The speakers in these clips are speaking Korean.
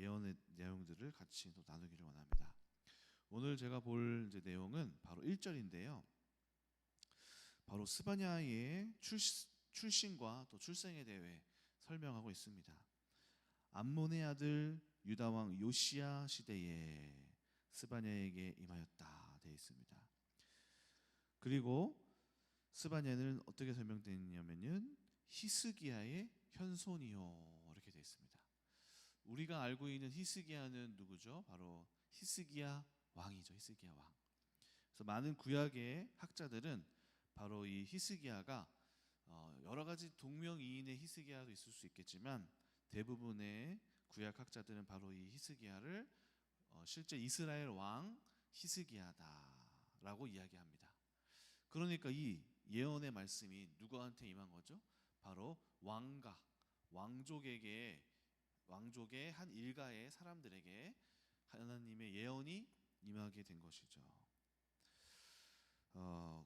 예언의 내용들을 같이 또 나누기를 원합니다. 오늘 제가 볼 내용은 바로 1절인데요. 바로 스바냐의 출신과 또 출생에 대해 설명하고 있습니다. 암몬의 아들 유다 왕 요시야 시대에 스바냐에게 임하였다 되어 있습니다. 그리고 스바냐는 어떻게 설명되냐면은 히스기야의 현손이요 이렇게 되어 있습니다. 우리가 알고 있는 히스기야는 누구죠? 바로 히스기야 왕이죠. 히스기야 왕. 그래서 많은 구약의 학자들은 바로 이 히스기야가 여러 가지 동명이인의 히스기야도 있을 수 있겠지만 대부분의 구약 학자들은 바로 이 히스기야를 실제 이스라엘 왕 히스기야다라고 이야기합니다. 그러니까 이 예언의 말씀이 누구한테 임한 거죠? 바로 왕족의 한 일가의 사람들에게 하나님의 예언이 임하게 된 것이죠.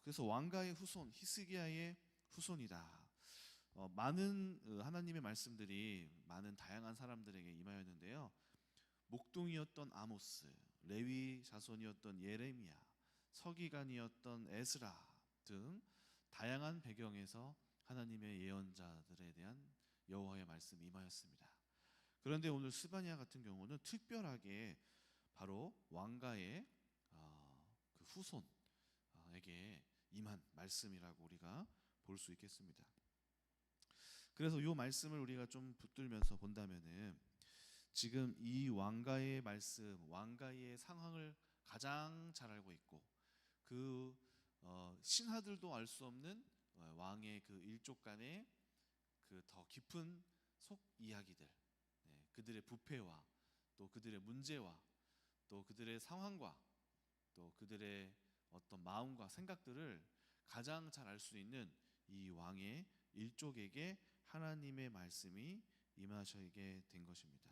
그래서 왕가의 후손 히스기야의 후손이다. 많은 하나님의 말씀들이 많은 다양한 사람들에게 임하였는데요. 목동이었던 아모스, 레위 자손이었던 예레미야, 서기관이었던 에스라 등 다양한 배경에서 하나님의 예언자들에 대한 여호와의 말씀이 임하였습니다. 그런데 오늘 스바냐 같은 경우는 특별하게 바로 왕가의 그 후손에게 임한 말씀이라고 우리가 볼 수 있겠습니다. 그래서 이 말씀을 우리가 좀 붙들면서 본다면은 지금 이 왕가의 말씀, 왕가의 상황을 가장 잘 알고 있고 그 신하들도 알 수 없는 왕의 그 일족 간의 그 더 깊은 속 이야기들, 그들의 부패와 또 그들의 문제와 또 그들의 상황과 또 그들의 어떤 마음과 생각들을 가장 잘 알 수 있는 이 왕의 일족에게 하나님의 말씀이 임하시게 된 것입니다.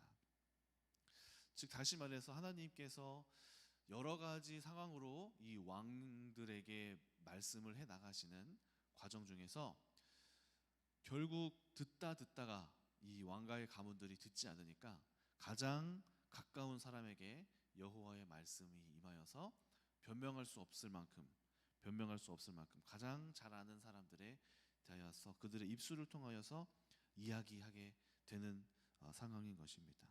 즉 다시 말해서 하나님께서 여러 가지 상황으로 이 왕들에게 말씀을 해 나가시는 과정 중에서 결국 듣다가 이 왕가의 가문들이 듣지 않으니까 가장 가까운 사람에게 여호와의 말씀이 임하여서 변명할 수 없을 만큼 가장 잘 아는 사람들에 대하여서 그들의 입술을 통하여서 이야기하게 되는 상황인 것입니다.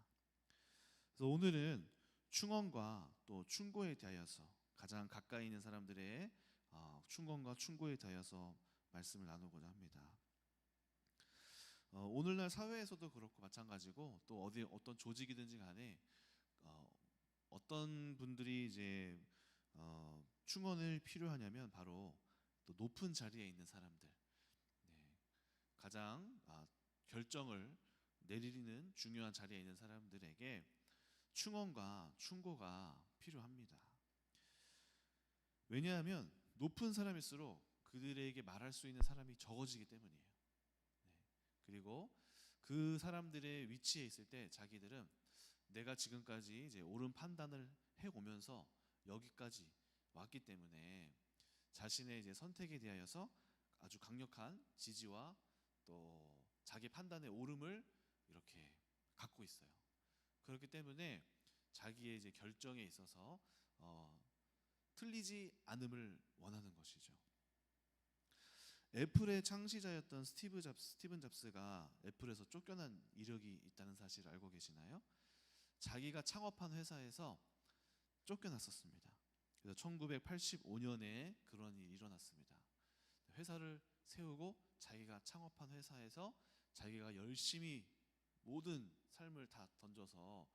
그래서 오늘은 충언과 또 충고에 대하여서 가장 가까이 있는 사람들의 충언과 충고에 대하여서 말씀을 나누고자 합니다. 오늘날 사회에서도 그렇고 마찬가지고 또 어떤 조직이든지 간에 어떤 분들이 이제 충언을 필요하냐면 바로 또 높은 자리에 있는 사람들, 가장 결정을 내리는 중요한 자리에 있는 사람들에게 충언과 충고가 필요합니다. 왜냐하면 높은 사람일수록 그들에게 말할 수 있는 사람이 적어지기 때문이에요. 그리고 그 사람들의 위치에 있을 때 자기들은 내가 지금까지 이제 옳은 판단을 해오면서 여기까지 왔기 때문에 자신의 이제 선택에 대하여서 아주 강력한 지지와 또 자기 판단의 옳음을 이렇게 갖고 있어요. 그렇기 때문에 자기의 이제 결정에 있어서 틀리지 않음을 원하는 것이죠. 애플의 창시자였던 스티븐 잡스가 애플에서 쫓겨난 이력이 있다는 사실을 알고 계시나요? 자기가 창업한 회사에서 쫓겨났었습니다. 그래서 1985년에 그런 일이 일어났습니다. 회사를 세우고 자기가 창업한 회사에서 자기가 열심히 모든 삶을 다 던져서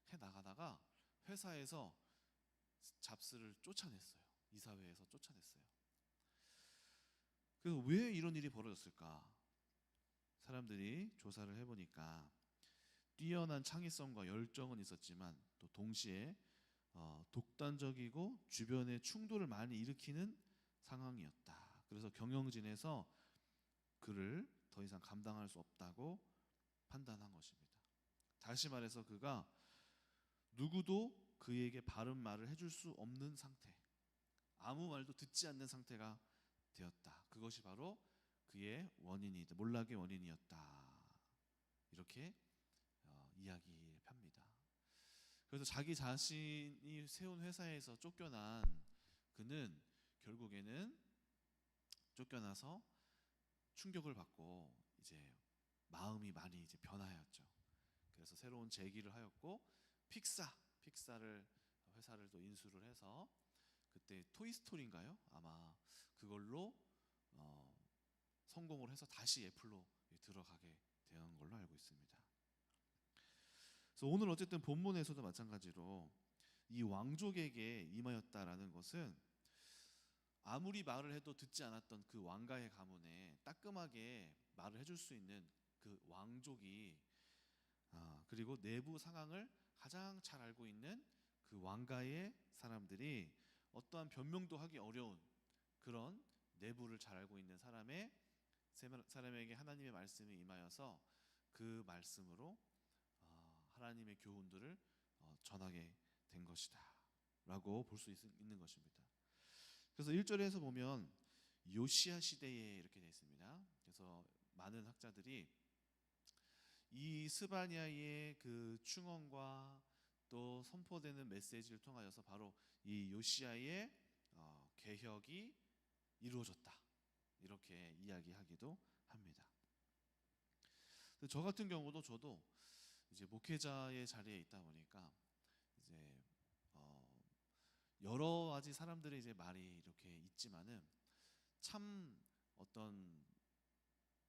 해나가다가 회사에서 잡스를 쫓아냈어요. 이사회에서 쫓아냈어요. 그래서 왜 이런 일이 벌어졌을까? 사람들이 조사를 해보니까 뛰어난 창의성과 열정은 있었지만 또 동시에 독단적이고 주변에 충돌을 많이 일으키는 상황이었다. 그래서 경영진에서 그를 더 이상 감당할 수 없다고 판단한 것입니다. 다시 말해서 그가 누구도 그에게 바른 말을 해줄 수 없는 상태, 아무 말도 듣지 않는 상태가 되었다. 그것이 바로 그의 몰락의 원인이었다. 이렇게 이야기를 펴니다. 그래서 자기 자신이 세운 회사에서 쫓겨난 그는 결국에는 쫓겨나서 충격을 받고 이제 마음이 많이 이제 변하였죠. 그래서 새로운 재기를 하였고 픽사를 회사를 또 인수를 해서 그때 토이스토리인가요? 아마 그걸로 성공을 해서 다시 애플로 들어가게 되는 걸로 알고 있습니다. 그래서 오늘 어쨌든 본문에서도 마찬가지로 이 왕족에게 임하였다라는 것은 아무리 말을 해도 듣지 않았던 그 왕가의 가문에 따끔하게 말을 해줄 수 있는 그 왕족이 그리고 내부 상황을 가장 잘 알고 있는 그 왕가의 사람들이 어떠한 변명도 하기 어려운 그런 내부를 잘 알고 있는 사람에게 하나님의 말씀이 임하여서 그 말씀으로 하나님의 교훈들을 전하게 된 것이다 라고 볼 수 있는 것입니다. 그래서 1절에서 보면 요시야 시대에 이렇게 되어 있습니다. 그래서 많은 학자들이 이 스바냐의 그 충언과 또 선포되는 메시지를 통하여서 바로 이 요시야의 개혁이 이루어졌다 이렇게 이야기하기도 합니다. 저 같은 경우도 저도 이제 목회자의 자리에 있다 보니까 이제 여러 가지 사람들의 이제 말이 이렇게 있지만은 참 어떤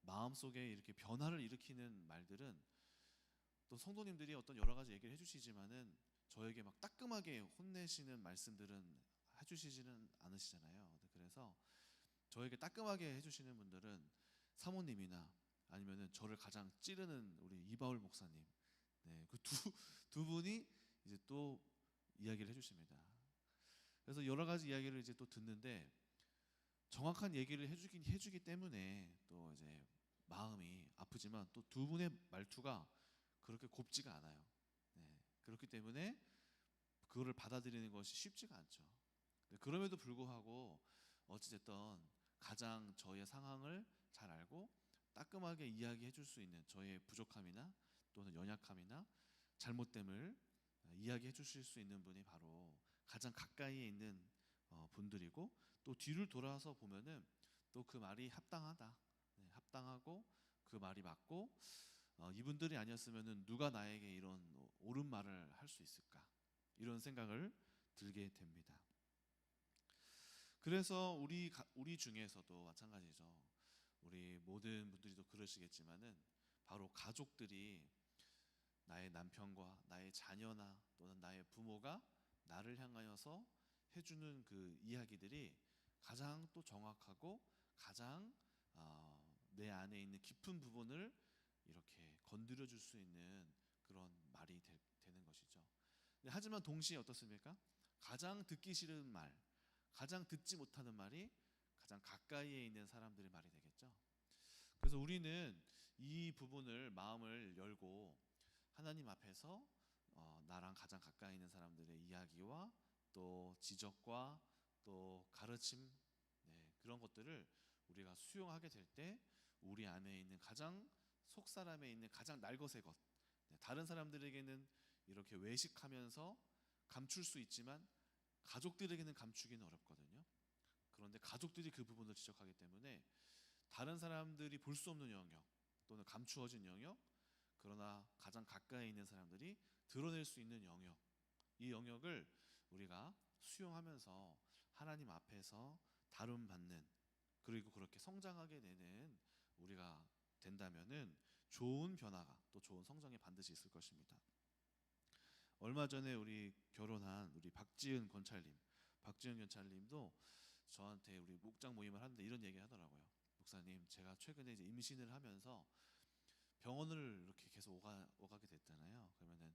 마음속에 이렇게 변화를 일으키는 말들은 또 성도님들이 어떤 여러 가지 얘기를 해주시지만은 저에게 막 따끔하게 혼내시는 말씀들은 해주시지는 않으시잖아요. 그래서 저에게 따끔하게 해주시는 분들은 사모님이나 아니면은 저를 가장 찌르는 우리 이바울 목사님, 네, 그 두 분이 이제 또 이야기를 해주십니다. 그래서 여러 가지 이야기를 이제 또 듣는데 정확한 얘기를 해주기 때문에 또 이제 마음이 아프지만 또 두 분의 말투가 그렇게 곱지가 않아요. 네, 그렇기 때문에 그거를 받아들이는 것이 쉽지가 않죠. 그럼에도 불구하고 어찌됐든 가장 저의 상황을 잘 알고 따끔하게 이야기해 줄 수 있는 저의 부족함이나 또는 연약함이나 잘못됨을 이야기해 주실 수 있는 분이 바로 가장 가까이에 있는 분들이고 또 뒤를 돌아서 보면은 또 그 말이 합당하다, 네, 합당하고 그 말이 맞고 이분들이 아니었으면은 누가 나에게 이런 옳은 말을 할 수 있을까 이런 생각을 들게 됩니다. 그래서 우리 중에서도 마찬가지죠. 우리 모든 분들이 그러시겠지만은 바로 가족들이 나의 남편과 나의 자녀나 또는 나의 부모가 나를 향하여서 해주는 그 이야기들이 가장 또 정확하고 가장 내 안에 있는 깊은 부분을 이렇게 건드려 줄 수 있는 그런 말이 되는 것이죠. 하지만 동시에 어떻습니까? 가장 듣기 싫은 말, 가장 듣지 못하는 말이 가장 가까이에 있는 사람들의 말이 되겠죠. 그래서 우리는 이 부분을 마음을 열고 하나님 앞에서 나랑 가장 가까이 있는 사람들의 이야기와 또 지적과 또 가르침, 네, 그런 것들을 우리가 수용하게 될 때 우리 안에 있는 가장 속 사람에 있는 가장 날것의 것, 네, 다른 사람들에게는 이렇게 외식하면서 감출 수 있지만 가족들에게는 감추기는 어렵거든요. 그런데 가족들이 그 부분을 지적하기 때문에 다른 사람들이 볼 수 없는 영역 또는 감추어진 영역, 그러나 가장 가까이 있는 사람들이 드러낼 수 있는 영역, 이 영역을 우리가 수용하면서 하나님 앞에서 다룸받는, 그리고 그렇게 성장하게 되는 우리가 된다면은 좋은 변화가 또 좋은 성장이 반드시 있을 것입니다. 얼마 전에 우리 결혼한 우리 박지은 권찰님도 저한테 우리 목장 모임을 하는데 이런 얘기 하더라고요. 목사님, 제가 최근에 이제 임신을 하면서 병원을 이렇게 계속 오가게 됐잖아요. 그러면은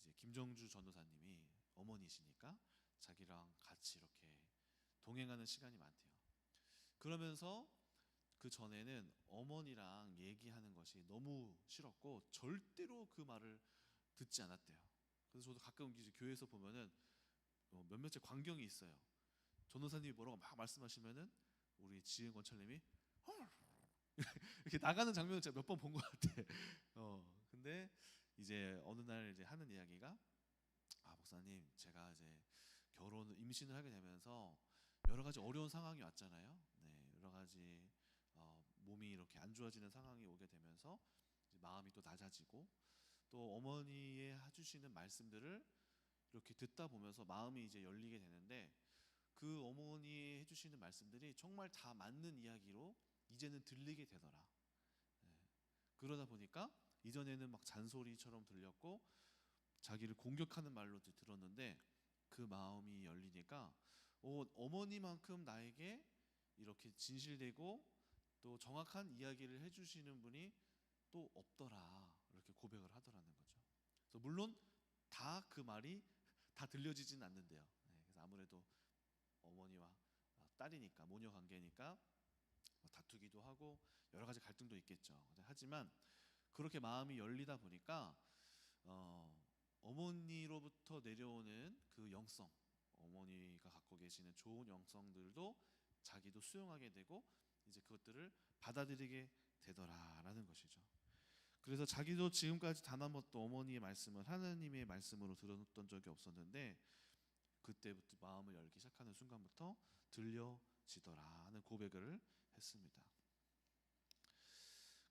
이제 김정주 전도사님이 어머니시니까 자기랑 같이 이렇게 동행하는 시간이 많대요. 그러면서 그 전에는 어머니랑 얘기하는 것이 너무 싫었고 절대로 그 말을 듣지 않았대요. 그래서 저도 가끔 이제 교회에서 보면은 몇몇의 광경이 있어요. 전도사님이 뭐라고 막 말씀하시면은 우리 지은 권철님이 이렇게 나가는 장면을 제가 몇 번 본 것 같아. 근데 이제 어느 날 이제 하는 이야기가 목사님, 제가 이제 임신을 하게 되면서 여러 가지 어려운 상황이 왔잖아요. 네, 여러 가지 몸이 이렇게 안 좋아지는 상황이 오게 되면서 이제 마음이 또 낮아지고, 또 어머니의 해주시는 말씀들을 이렇게 듣다 보면서 마음이 이제 열리게 되는데, 그 어머니 해주시는 말씀들이 정말 다 맞는 이야기로 이제는 들리게 되더라. 네. 그러다 보니까 이전에는 막 잔소리처럼 들렸고 자기를 공격하는 말로 들었는데, 그 마음이 열리니까 어머니만큼 나에게 이렇게 진실되고 또 정확한 이야기를 해주시는 분이 또 없더라, 이렇게 고백을 하더라는 거죠. 그래서 물론 다 그 말이 다 들려지진 않는데요. 네, 그래서 아무래도 어머니와 딸이니까, 모녀 관계니까 뭐 다투기도 하고 여러 가지 갈등도 있겠죠. 하지만 그렇게 마음이 열리다 보니까 어머니로부터 내려오는 그 영성, 어머니가 갖고 계시는 좋은 영성들도 자기도 수용하게 되고 이제 그것들을 받아들이게 되더라라는 것이죠. 그래서 자기도 지금까지 단 한 번도 어머니의 말씀을 하나님의 말씀으로 들었던 적이 없었는데, 그때부터 마음을 열기 시작하는 순간부터 들려지더라 하는 고백을 했습니다.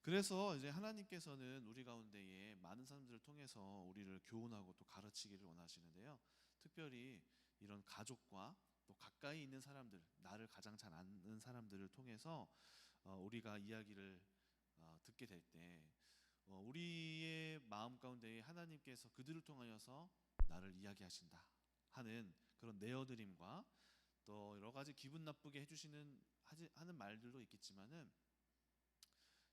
그래서 이제 하나님께서는 우리 가운데에 많은 사람들을 통해서 우리를 교훈하고 또 가르치기를 원하시는데요. 특별히 이런 가족과 또 가까이 있는 사람들, 나를 가장 잘 아는 사람들을 통해서 우리가 이야기를 듣게 될 때 우리의 마음 가운데에 하나님께서 그들을 통하여서 나를 이야기하신다 하는 그런 내어드림과, 또 여러 가지 기분 나쁘게 해주시는 하는 말들도 있겠지만은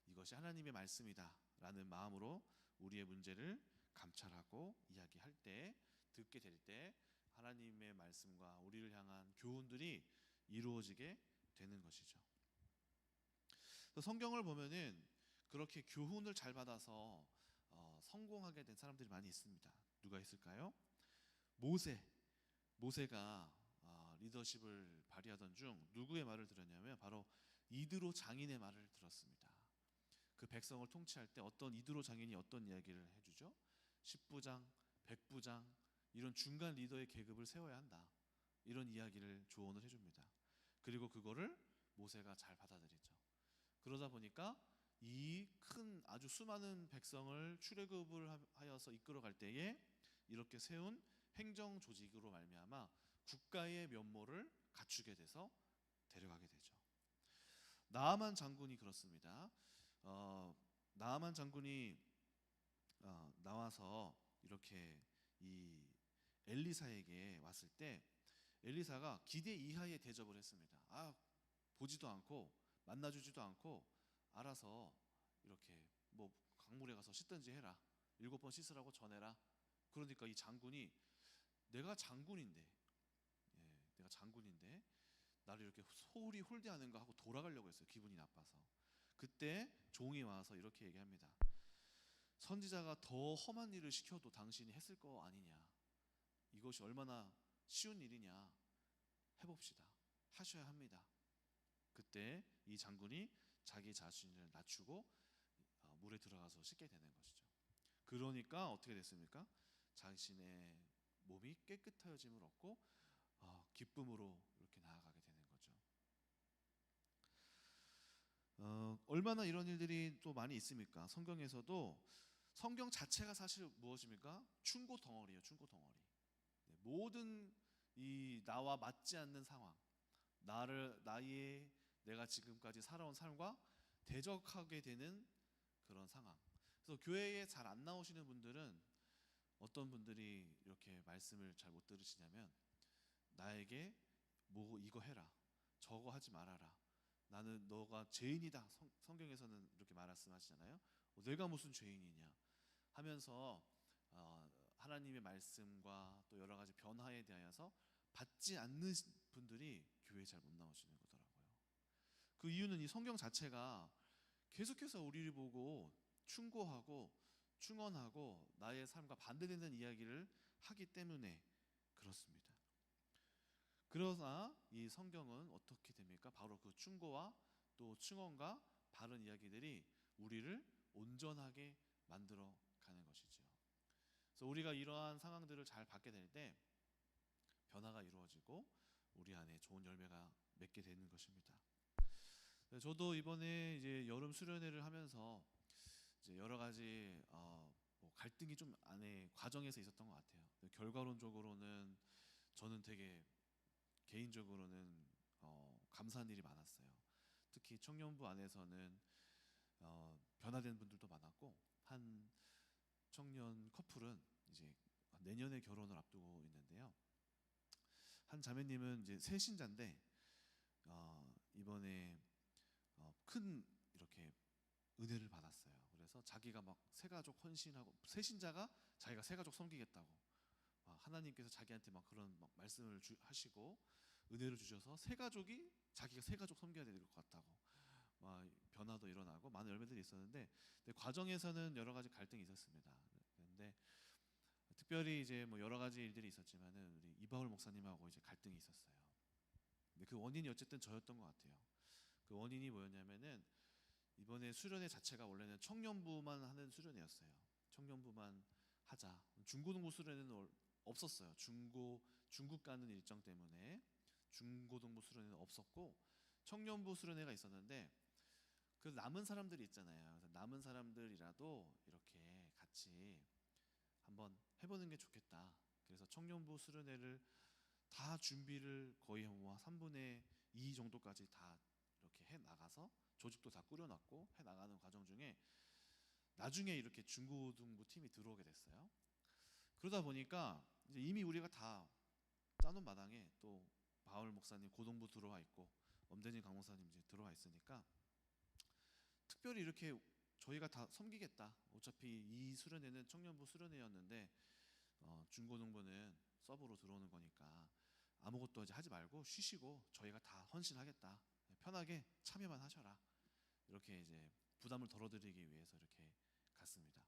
이것이 하나님의 말씀이다라는 마음으로 우리의 문제를 감찰하고 이야기할 때, 듣게 될 때 하나님의 말씀과 우리를 향한 교훈들이 이루어지게 되는 것이죠. 성경을 보면은 그렇게 교훈을 잘 받아서 성공하게 된 사람들이 많이 있습니다. 누가 있을까요? 모세가 리더십을 발휘하던 중 누구의 말을 들었냐면 바로 이드로 장인의 말을 들었습니다. 그 백성을 통치할 때 어떤 이드로 장인이 어떤 이야기를 해주죠? 10부장, 100부장 이런 중간 리더의 계급을 세워야 한다, 이런 이야기를 조언을 해줍니다. 그리고 그거를 모세가 잘 받아들이죠. 그러다 보니까 이 큰 아주 수많은 백성을 출애굽을 하여서 이끌어갈 때에 이렇게 세운 행정 조직으로 말미암아 국가의 면모를 갖추게 돼서 데려가게 되죠. 나아만 장군이 그렇습니다. 나아만 장군이 나와서 이렇게 이 엘리사에게 왔을 때 엘리사가 기대 이하의 대접을 했습니다. 보지도 않고 만나주지도 않고 알아서 이렇게 뭐 강물에 가서 씻든지 해라, 7번 씻으라고 전해라. 그러니까 이 장군이 내가 장군인데, 내가 장군인데 나를 이렇게 소홀히 홀대하는가 하고 돌아가려고 했어요. 기분이 나빠서. 그때 종이 와서 이렇게 얘기합니다. 선지자가 더 험한 일을 시켜도 당신이 했을 거 아니냐, 이것이 얼마나 쉬운 일이냐, 해봅시다, 하셔야 합니다. 그때 이 장군이 자기 자신을 낮추고 물에 들어가서 씻게 되는 것이죠. 그러니까 어떻게 됐습니까? 자신의 몸이 깨끗해짐을 얻고 기쁨으로 이렇게 나아가게 되는 거죠. 얼마나 이런 일들이 또 많이 있습니까? 성경에서도 성경 자체가 사실 무엇입니까? 충고 덩어리예요. 충고 덩어리. 모든 이 나와 맞지 않는 상황, 내가 지금까지 살아온 삶과 대적하게 되는 그런 상황. 그래서 교회에 잘 안 나오시는 분들은 어떤 분들이 이렇게 말씀을 잘 못 들으시냐면, 나에게 뭐 이거 해라, 저거 하지 말아라, 나는 너가 죄인이다. 성경에서는 이렇게 말씀하시잖아요. 내가 무슨 죄인이냐 하면서 하나님의 말씀과 또 여러 가지 변화에 대하여서 받지 않는 분들이 교회에 잘 못 나오시는 거더라고요. 그 이유는 이 성경 자체가 계속해서 우리를 보고 충고하고 충언하고 나의 삶과 반대되는 이야기를 하기 때문에 그렇습니다. 그러나 이 성경은 어떻게 됩니까? 바로 그 충고와 또 충언과 바른 이야기들이 우리를 온전하게 만들어 가는 것이죠. 그래서 우리가 이러한 상황들을 잘 받게 될 때 변화가 이루어지고 우리 안에 좋은 열매가 맺게 되는 것입니다. 저도 이번에 이제 여름 수련회를 하면서 이제 여러 가지 뭐 갈등이 좀 안에 과정에서 있었던 것 같아요. 결과론적으로는 저는 되게 개인적으로는 감사한 일이 많았어요. 특히 청년부 안에서는 변화된 분들도 많았고, 한 청년 커플은 이제 내년에 결혼을 앞두고 있는데요. 한 자매님은 이제 새 신자인데 이번에 큰 이렇게 은혜를 받았어요. 그래서 자기가 막 새가족 헌신하고, 새 신자가 자기가 새가족 섬기겠다고 하나님께서 자기한테 막 그런 막 말씀을 하시고 은혜를 주셔서 새가족이 자기가 새가족 섬겨야 될 것 같다고 막 변화도 일어나고 많은 열매들이 있었는데, 과정에서는 여러 가지 갈등이 있었습니다. 그런데 특별히 이제 뭐 여러 가지 일들이 있었지만은 우리 이바울 목사님하고 이제 갈등이 있었어요. 근데 그 원인이 어쨌든 저였던 것 같아요. 그 원인이 뭐였냐면은 이번에 수련회 자체가 원래는 청년부만 하는 수련회였어요. 청년부만 하자. 중고등부 수련회는 없었어요. 중국 가는 일정 때문에 중고등부 수련회는 없었고 청년부 수련회가 있었는데, 그 남은 사람들이 있잖아요. 그래서 남은 사람들이라도 이렇게 같이 한번 해보는 게 좋겠다. 그래서 청년부 수련회를 다 준비를 거의 뭐 3분의 2 정도까지 다 이렇게 해 나가서 조직도 다 꾸려놨고 해 나가는 과정 중에 나중에 이렇게 중고등부 팀이 들어오게 됐어요. 그러다 보니까 이제 이미 우리가 다 짜놓은 마당에 또 바울 목사님 고등부 들어와 있고 엄대진 강목사님 이제 들어와 있으니까 특별히 이렇게 저희가 다 섬기겠다. 어차피 이 수련회는 청년부 수련회였는데 중고등부는 서브로 들어오는 거니까 아무것도 이제 하지 말고 쉬시고 저희가 다 헌신하겠다. 편하게 참여만 하셔라. 이렇게 이제 부담을 덜어드리기 위해서 이렇게 갔습니다.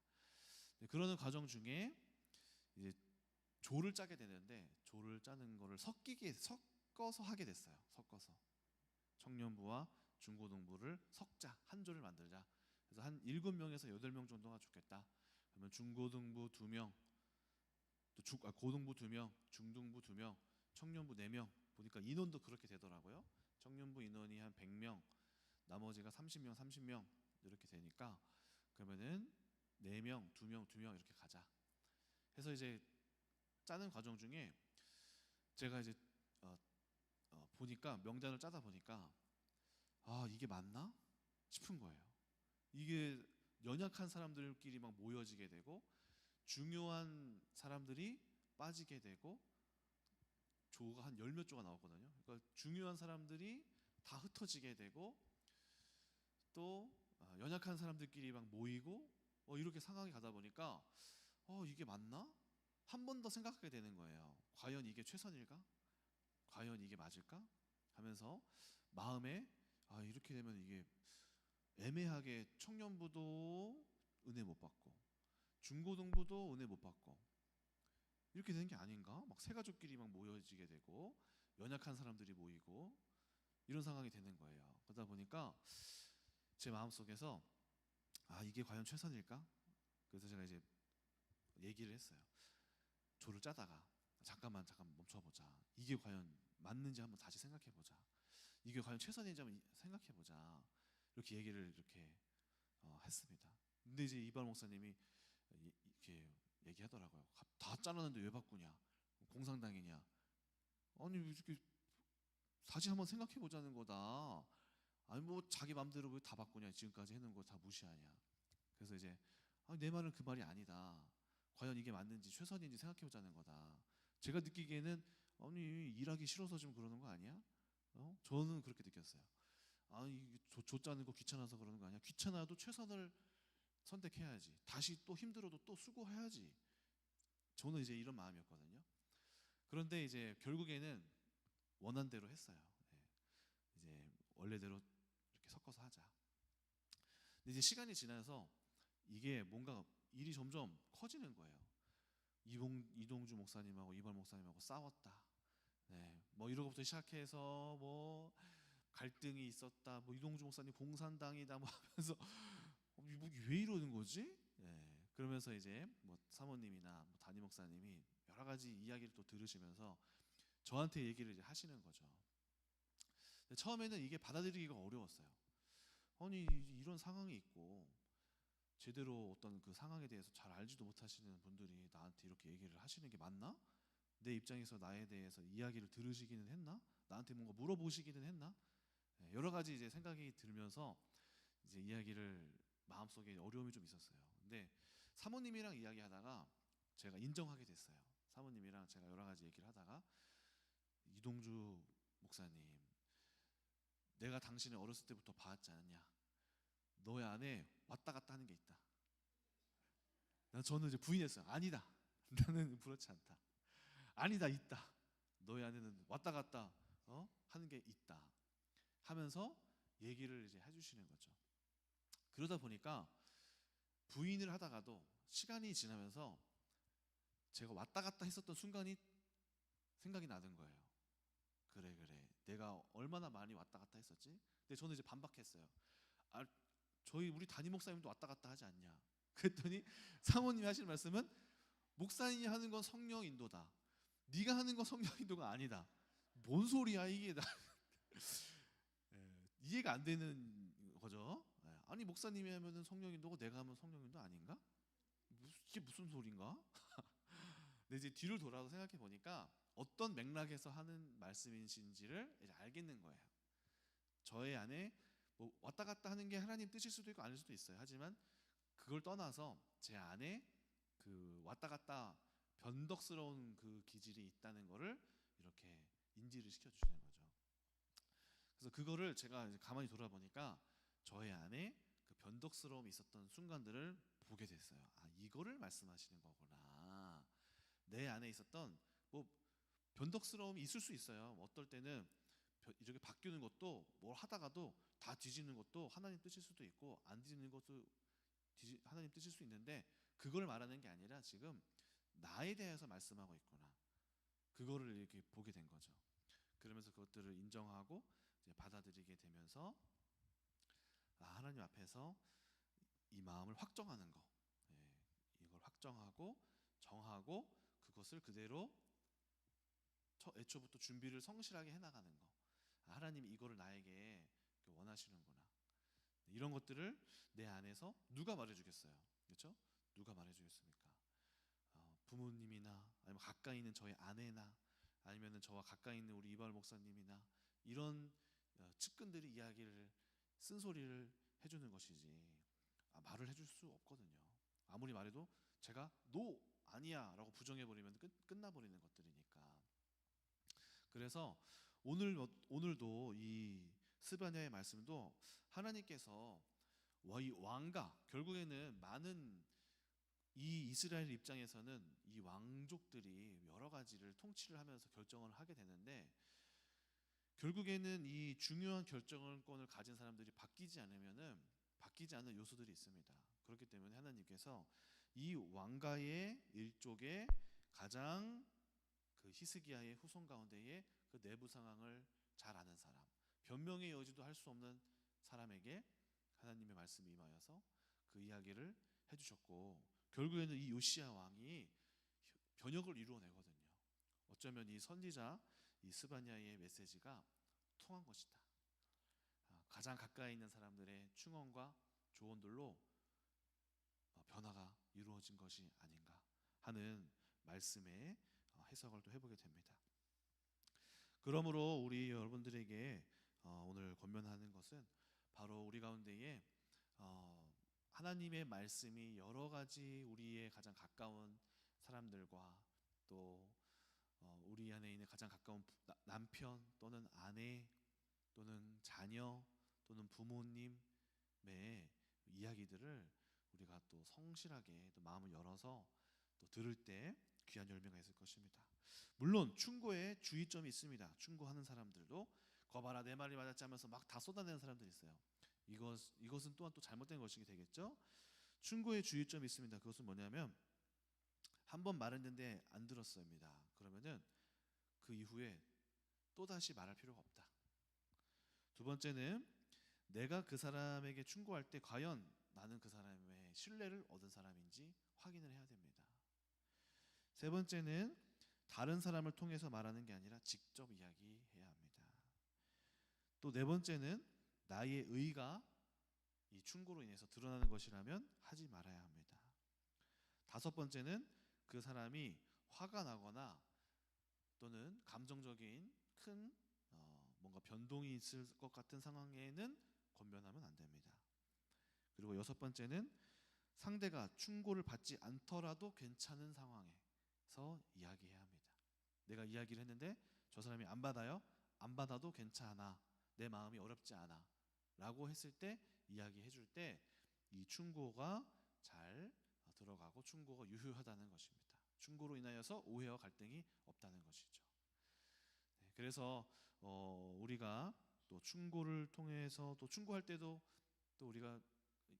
그러는 과정 중에 이제 조를 짜게 되는데, 조를 짜는 거를 섞어서 하게 됐어요. 섞어서 청년부와 중고등부를 섞자, 한 조를 만들자. 그래서 한 7명에서 8명 정도가 좋겠다. 그러면 중고등부 2명, 또 고등부 2명, 중등부 2명, 청년부 4명. 보니까 인원도 그렇게 되더라고요. 청년부 인원이 한 100명, 나머지가 30명, 30명 이렇게 되니까 그러면은 4명, 2명, 2명 이렇게 가자. 해서 이제 짜는 과정 중에 제가 이제 보니까 명단을 짜다 보니까 이게 맞나 싶은 거예요. 이게 연약한 사람들끼리 막 모여지게 되고 중요한 사람들이 빠지게 되고, 조가 한 10몇 조가 나왔거든요. 그러니까 중요한 사람들이 다 흩어지게 되고 또 연약한 사람들끼리 막 모이고 이렇게 상황이 가다 보니까 이게 맞나? 한 번 더 생각하게 되는 거예요. 과연 이게 최선일까? 과연 이게 맞을까? 하면서 마음에 이렇게 되면 이게 애매하게 청년부도 은혜 못 받고 중고등부도 은혜 못 받고 이렇게 되는 게 아닌가? 막 새가족끼리 막 모여지게 되고 연약한 사람들이 모이고 이런 상황이 되는 거예요. 그러다 보니까 제 마음속에서 이게 과연 최선일까? 그래서 제가 이제 얘기를 했어요. 조를 짜다가 잠깐 멈춰보자. 이게 과연 맞는지 한번 다시 생각해보자. 이게 과연 최선인지 한번 생각해보자. 이렇게 얘기를 이렇게 했습니다. 근데 이제 이발 목사님이 이렇게 얘기하더라고요. 다 짜놨는데 왜 바꾸냐? 공산당이냐? 아니 이렇게 다시 한번 생각해보자는 거다. 아니 뭐 자기 맘대로 왜 다 바꾸냐? 지금까지 해놓은 거 다 무시하냐? 그래서 이제 내 말은 그 말이 아니다. 과연 이게 맞는지 최선인지 생각해보자는 거다. 제가 느끼기에는 아니 일하기 싫어서 좀 그러는 거 아니야? 저는 그렇게 느꼈어요. 조 짜는 거 귀찮아서 그러는 거 아니야? 귀찮아도 최선을 선택해야지. 다시 또 힘들어도 또 수고해야지. 저는 이제 이런 마음이었거든요. 그런데 이제 결국에는 원한 대로 했어요. 이제 원래대로 이렇게 섞어서 하자. 근데 이제 시간이 지나서 이게 뭔가 일이 점점 커지는 거예요. 이동주 목사님하고 이발 목사님하고 싸웠다. 뭐 이러고부터 시작해서 뭐 갈등이 있었다. 뭐 이동주 목사님 공산당이다 뭐 하면서 왜 이러는 거지? 그러면서 이제 뭐 사모님이나 뭐 담임 목사님이 여러 가지 이야기를 또 들으시면서 저한테 얘기를 이제 하시는 거죠. 근데 처음에는 이게 받아들이기가 어려웠어요. 아니 이런 상황이 있고 제대로 어떤 그 상황에 대해서 잘 알지도 못하시는 분들이 나한테 이렇게 얘기를 하시는 게 맞나? 내 입장에서 나에 대해서 이야기를 들으시기는 했나? 나한테 뭔가 물어보시기는 했나? 여러 가지 이제 생각이 들면서 이제 이야기를 마음속에 어려움이 좀 있었어요. 근데 사모님이랑 이야기하다가 제가 인정하게 됐어요. 사모님이랑 제가 여러 가지 얘기를 하다가 이동주 목사님, 내가 당신을 어렸을 때부터 봐왔지 않았냐? 너의 안에 왔다 갔다 하는 게 있다. 저는 이제 부인했어요. 아니다. 나는 그렇지 않다. 아니다, 있다. 너의 안에는 왔다 갔다 하는 게 있다. 하면서 얘기를 이제 해주시는 거죠. 그러다 보니까 부인을 하다가도 시간이 지나면서 제가 왔다 갔다 했었던 순간이 생각이 나는 거예요. 그래, 내가 얼마나 많이 왔다 갔다 했었지? 근데 저는 이제 반박했어요. 아, 우리 담임 목사님도 왔다 갔다 하지 않냐? 그랬더니 사모님이 하시는 말씀은 목사님이 하는 건 성령 인도다. 네가 하는 건 성령 인도가 아니다. 뭔 소리야 이게? 이해가 안 되는 거죠. 아니 목사님이 하면은 성령 인도고 내가 하면 성령 인도 아닌가? 이게 무슨 소린가? 근데 이제 뒤를 돌아서 생각해 보니까 어떤 맥락에서 하는 말씀이신지를 이제 알겠는 거예요. 저의 안에 뭐 왔다 갔다 하는 게 하나님 뜻일 수도 있고 아닐 수도 있어요. 하지만 그걸 떠나서 제 안에 그 왔다 갔다 변덕스러운 그 기질이 있다는 거를 이렇게 인지를 시켜주시는 거죠. 그래서 그거를 제가 이제 가만히 돌아보니까 저의 안에 그 변덕스러움이 있었던 순간들을 보게 됐어요. 아, 이거를 말씀하시는 거구나. 내 안에 있었던 뭐 변덕스러움이 있을 수 있어요. 어떨 때는 이렇게 바뀌는 것도 뭘 하다가도 다 뒤지는 것도 하나님 뜻일 수도 있고 안 뒤지는 것도 하나님 뜻일 수 있는데 그걸 말하는 게 아니라 지금 나에 대해서 말씀하고 있구나. 그거를 이렇게 보게 된 거죠. 그러면서 그것들을 인정하고 이제 받아들이게 되면서 하나님 앞에서 이 마음을 확정하는 거, 이걸 확정하고 정하고 그것을 그대로 애초부터 준비를 성실하게 해나가는 거. 하나님이 이거를 나에게 원하시는구나. 이런 것들을 내 안에서 누가 말해주겠어요? 그렇죠? 누가 말해주겠습니까? 부모님이나 아니면 가까이 있는 저희 아내나 아니면 저와 가까이 있는 우리 이발 목사님이나 이런 측근들이 이야기를 쓴소리를 해주는 것이지 말을 해줄 수 없거든요. 아무리 말해도 제가 노 아니야 라고 부정해버리면 끝나버리는 것들이니까. 그래서 오늘도 이 스바냐의 말씀도 하나님께서 이 왕가, 결국에는 많은 이 이스라엘 입장에서는 이 왕족들이 여러 가지를 통치를 하면서 결정을 하게 되는데 결국에는 이 중요한 결정권을 가진 사람들이 바뀌지 않는 요소들이 있습니다. 그렇기 때문에 하나님께서 이 왕가의 일족의 가장 그 히스기야의 후손 가운데에 그 내부 상황을 잘 아는 사람, 변명의 여지도 할 수 없는 사람에게 하나님의 말씀이 임하여서 그 이야기를 해주셨고 결국에는 이 요시야 왕이 변혁을 이루어내거든요. 어쩌면 이 선지자 이 스바냐의 메시지가 통한 것이다. 가장 가까이 있는 사람들의 충언과 조언들로 변화가 이루어진 것이 아닌가 하는 말씀의 해석을 또 해보게 됩니다. 그러므로 우리 여러분들에게 오늘 권면하는 것은 바로 우리 가운데에 하나님의 말씀이 여러 가지 우리의 가장 가까운 사람들과 또 우리 안에 있는 가장 가까운 남편 또는 아내 또는 자녀 또는 부모님의 이야기들을 우리가 또 성실하게 또 마음을 열어서 또 들을 때 귀한 열매가 있을 것입니다. 물론 충고에 주의점이 있습니다. 충고하는 사람들도 거봐라 내 말이 맞았지 하면서 막 다 쏟아내는 사람들이 있어요. 이것은 또한 또 잘못된 것이 되겠죠. 충고에 주의점이 있습니다. 그것은 뭐냐면 한 번 말했는데 안 들었습니다. 그러면은 그 이후에 또다시 말할 필요가 없다. 두 번째는 내가 그 사람에게 충고할 때 과연 나는 그 사람의 신뢰를 얻은 사람인지 확인을 해야 됩니다. 세 번째는 다른 사람을 통해서 말하는 게 아니라 직접 이야기해야 합니다. 또 네 번째는 나의 의가 이 충고로 인해서 드러나는 것이라면 하지 말아야 합니다. 다섯 번째는 그 사람이 화가 나거나 또는 감정적인 큰 뭔가 변동이 있을 것 같은 상황에는 권면하면 안 됩니다. 그리고 여섯 번째는 상대가 충고를 받지 않더라도 괜찮은 상황에서 이야기해야 합니다. 내가 이야기를 했는데 저 사람이 안 받아요. 안 받아도 괜찮아. 내 마음이 어렵지 않아. 라고 했을 때 이야기해 줄 때 이 충고가 잘 들어가고 충고가 유효하다는 것입니다. 충고로 인하여서 오해와 갈등이 없다는 것이죠. 네, 그래서 우리가 또 충고를 통해서 또 충고할 때도 또 우리가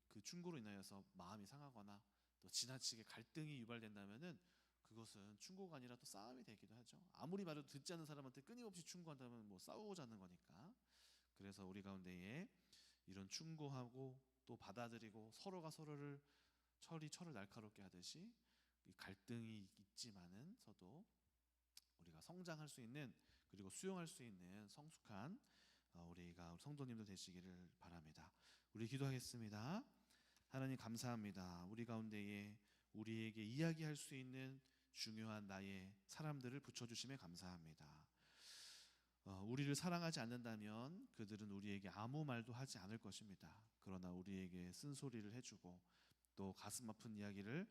그 충고로 인하여서 마음이 상하거나 또 지나치게 갈등이 유발된다면은 그것은 충고가 아니라 또 싸움이 되기도 하죠. 아무리 말해도 듣지 않는 사람한테 끊임없이 충고한다면 뭐 싸우자는 거니까. 그래서 우리 가운데에 이런 충고하고 또 받아들이고 서로가 서로를 철을 날카롭게 하듯이 갈등이 있지만은서도 우리가 성장할 수 있는 그리고 수용할 수 있는 성숙한 우리가 성도님도 되시기를 바랍니다. 우리 기도하겠습니다. 하나님 감사합니다. 우리 가운데에 우리에게 이야기할 수 있는 중요한 나의 사람들을 붙여주심에 감사합니다. 우리를 사랑하지 않는다면 그들은 우리에게 아무 말도 하지 않을 것입니다. 그러나 우리에게 쓴소리를 해주고 또 가슴 아픈 이야기를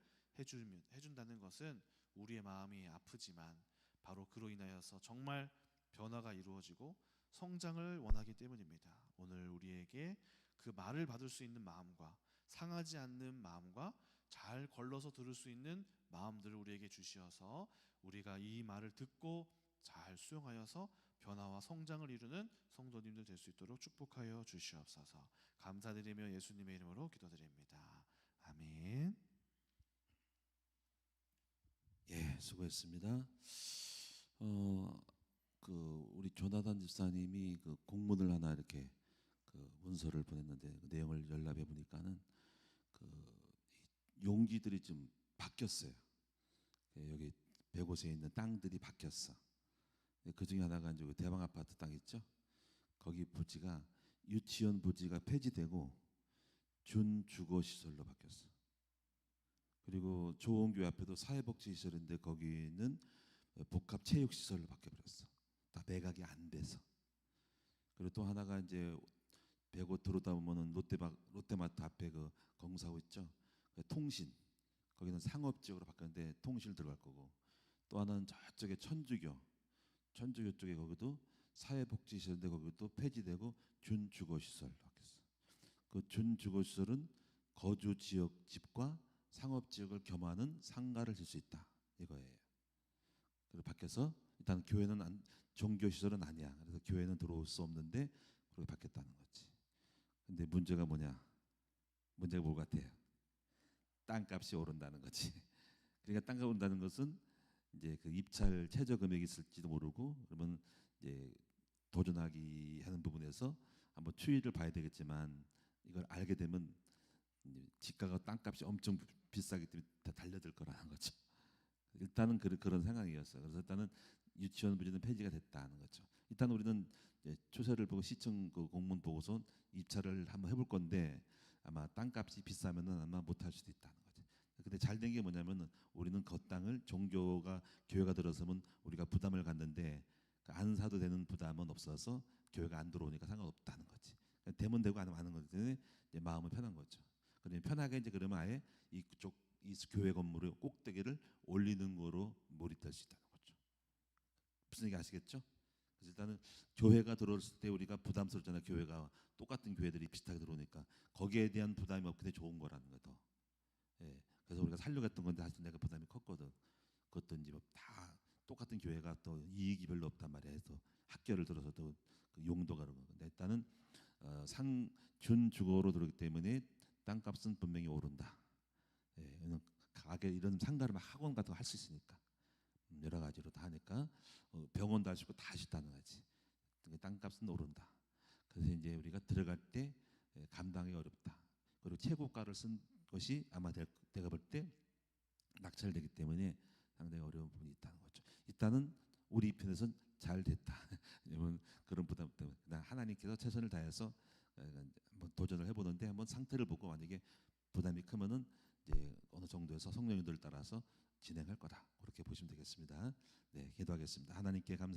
해준다는 것은 우리의 마음이 아프지만 바로 그로 인하여서 정말 변화가 이루어지고 성장을 원하기 때문입니다. 오늘 우리에게 그 말을 받을 수 있는 마음과 상하지 않는 마음과 잘 걸러서 들을 수 있는 마음들을 우리에게 주시어서 우리가 이 말을 듣고 잘 수용하여서 변화와 성장을 이루는 성도님들 될 수 있도록 축복하여 주시옵소서. 감사드리며 예수님의 이름으로 기도드립니다. 아멘. 예, 수고했습니다. 우리 조나단 집사님이 그 공문을 하나 이렇게 그 문서를 보냈는데 그 내용을 열람해 보니까는 그 용지들이 좀 바뀌었어요. 여기 100곳에 있는 땅들이 바뀌었어. 그 중에 하나가 이제 대방 아파트 땅 있죠. 거기 부지가 유치원 부지가 폐지되고 준주거 시설로 바뀌었어. 그리고 조원교회 앞에도 사회복지 시설인데 거기는 복합 체육 시설로 바뀌어버렸어. 다 매각이 안 돼서. 그리고 또 하나가 이제 100곳 들어오다 보면은 롯데마트 앞에 그 공사하고 있죠. 그 통신 거기는 상업지역으로 바뀌었는데 통신을 들어갈 거고, 또 하나는 저쪽에 천주교 쪽에 거기도 사회복지시설인데 거기도 폐지되고 준주거시설 바뀌었어. 그 준주거시설은 거주지역 집과 상업지역을 겸하는 상가를 질 수 있다 이거예요. 그리고 바뀌어서 일단 교회는 종교시설은 아니야. 그래서 교회는 들어올 수 없는데 그렇게 바뀌었다는 거지. 근데 문제가 뭐냐? 문제가 뭐 같아요? 땅값이 오른다는 거지. 그러니까 땅값이 오른다는 것은 이제 그 입찰 최저 금액이 있을지도 모르고, 그러면 이제 도전하기 하는 부분에서 한번 추이를 봐야 되겠지만 이걸 알게 되면 집가가 땅값이 엄청 비싸기 때문에 다 달려들 거라는 거죠. 일단은 그런 상황이었어요. 그래서 일단은 유치원 부지는 폐지가 됐다는 거죠. 일단 우리는 초세를 보고 시청 그 공문 보고서 입찰을 한번 해볼 건데 아마 땅값이 비싸면은 아마 못할 수도 있다는 거죠. 근데 잘 된 게 뭐냐면은 우리는 그 땅을 교회가 들어서면 우리가 부담을 갖는데 안 사도 되는 부담은 없어서 교회가 안 들어오니까 상관없다는 거지. 되면 되고 안 하면 하는 거지. 마음은 편한 거죠. 그러면 편하게 이제 그러면 아예 이 교회 건물의 꼭대기를 올리는 거로 몰입될 수 있다는 거죠. 무슨 얘기 아시겠죠? 그래서 일단은 교회가 들어왔을 때 우리가 부담스럽잖아요. 교회가 똑같은 교회들이 비슷하게 들어오니까 거기에 대한 부담이 없기 때문에 좋은 거라는 거죠. 예. 그래서 우리가 살려고 했던 건데 사실 내가 부담이 컸거든. 그것도 이제 다 똑같은 교회가 또 이익이 별로 없단 말이에요. 또 학교를 들어서도 그 용도가 그런 건데 일단은 준주거로 들어오기 때문에 땅값은 분명히 오른다. 예, 가게 이런 상가를 막 학원 같은 거 할 수 있으니까 여러 가지로 다 하니까 병원도 할 수 있고 다 할 수 있다는 거지. 땅값은 오른다. 그래서 이제 우리가 들어갈 때 감당이 어렵다. 그리고 최고가를 쓴 것이 아마 내가 볼 때 낙찰되기 때문에 상당히 어려운 부분이 있다는 거죠. 일단은 우리 편에서는 잘 됐다. 왜냐면 그런 부담 때문에 그냥 하나님께서 최선을 다해서 한번 도전을 해보는데 한번 상태를 보고 만약에 부담이 크면은 이제 어느 정도에서 성령님들 따라서 진행할 거다. 그렇게 보시면 되겠습니다. 네, 기도하겠습니다. 하나님께 감사.